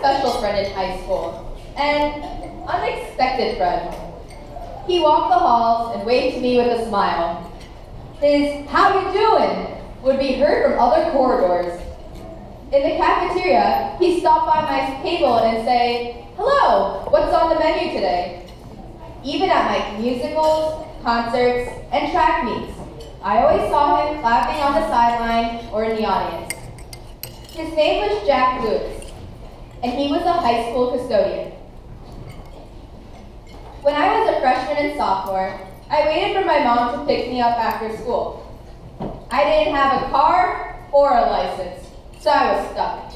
special friend in high school, an unexpected friend. He walked the halls and waved to me with a smile. His "how you doing" would be heard from other corridors. In the cafeteria, he stopped by my table and say, "Hello, what's on the menu today?" Even at my musicals, concerts, and track meets, I always saw him clapping on the sideline or in the audience. His name was Jack Lewis, and he was a high school custodian. When I was a freshman and sophomore, I waited for my mom to pick me up after school. I didn't have a car or a license, so I was stuck.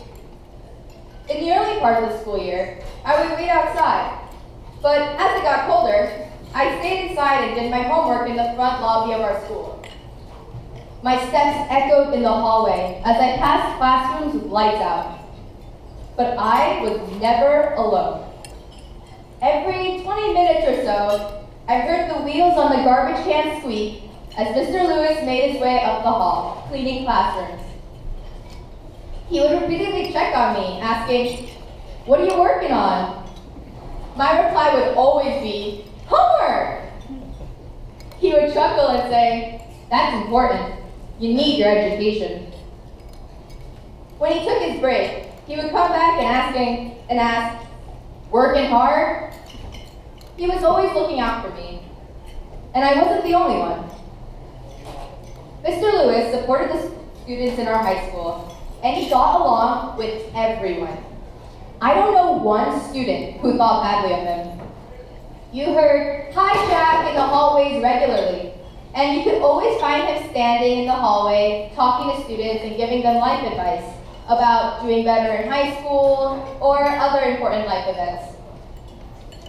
In the early part of the school year, I would wait outside, but as it got colder, I stayed inside and did my homework in the front lobby of our school. My steps echoed in the hallway as I passed classrooms with lights out. But I was never alone. Every 20 minutes or so, I heard the wheels on the garbage can squeak as Mr. Lewis made his way up the hall, cleaning classrooms. He would repeatedly check on me, asking, "What are you working on?" My reply would always be, "Homework!" He would chuckle and say, "That's important. You need your education." When he took his break, he would come back and ask, "Working hard?" He was always looking out for me, and I wasn't the only one. Mr. Lewis supported the students in our high school, and he got along with everyone. I don't know one student who thought badly of him. You heard "Hi, Jack" in the hallways regularly, and you could always find him standing in the hallway talking to students and giving them life advice about doing better in high school or other important life events.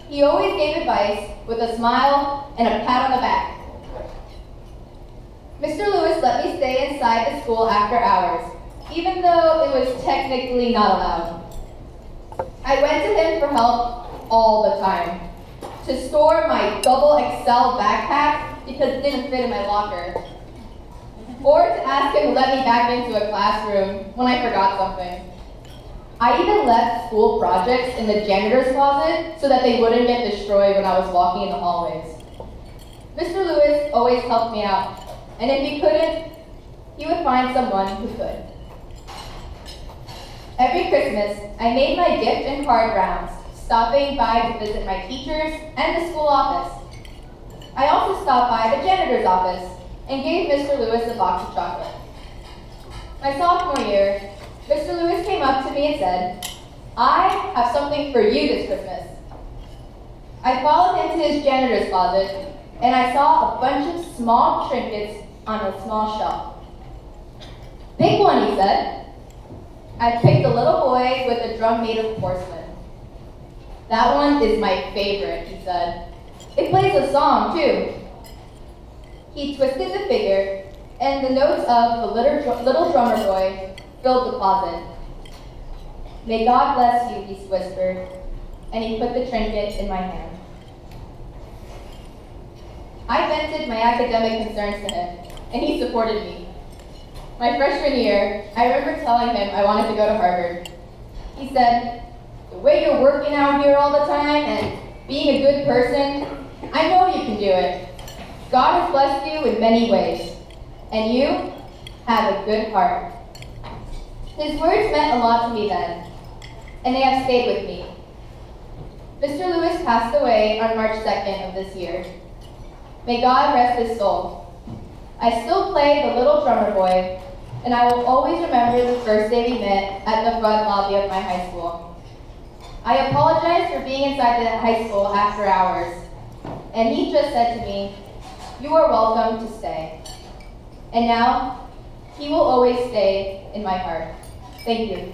He always gave advice with a smile and a pat on the back. Mr. Lewis let me stay inside the school after hours, even though it was technically not allowed. I went to him for help all the time. To store my double XL backpack because it didn't fit in my locker. Or to ask him to let me back into a classroom when I forgot something. I even left school projects in the janitor's closet so that they wouldn't get destroyed when I was walking in the hallways. Mr. Lewis always helped me out, and if he couldn't, he would find someone who could. Every Christmas, I made my gift and card rounds, stopping by to visit my teachers and the school office. I also stopped by the janitor's office and gave Mr. Lewis a box of chocolate. My sophomore year, Mr. Lewis came up to me and said, "I have something for you this Christmas." I followed him to his janitor's closet, and I saw a bunch of small trinkets on a small shelf. "Big one," he said. I picked a little boy with a drum made of porcelain. "That one is my favorite," he said. "It plays a song, too." He twisted the figure, and the notes of the little drummer boy filled the closet. "May God bless you," he whispered, and he put the trinket in my hand. I vented my academic concerns to him, and he supported me. My freshman year, I remember telling him I wanted to go to Harvard. He said, "The way you're working out here all the time and being a good person, I know you can do it. God has blessed you in many ways, and you have a good heart." His words meant a lot to me then, and they have stayed with me. Mr. Lewis passed away on March 2nd of this year. May God rest his soul. I still play the little drummer boy, and I will always remember the first day we met at the front lobby of my high school. I apologized for being inside the high school after hours, and he just said to me, "You are welcome to stay." And now, he will always stay in my heart. Thank you.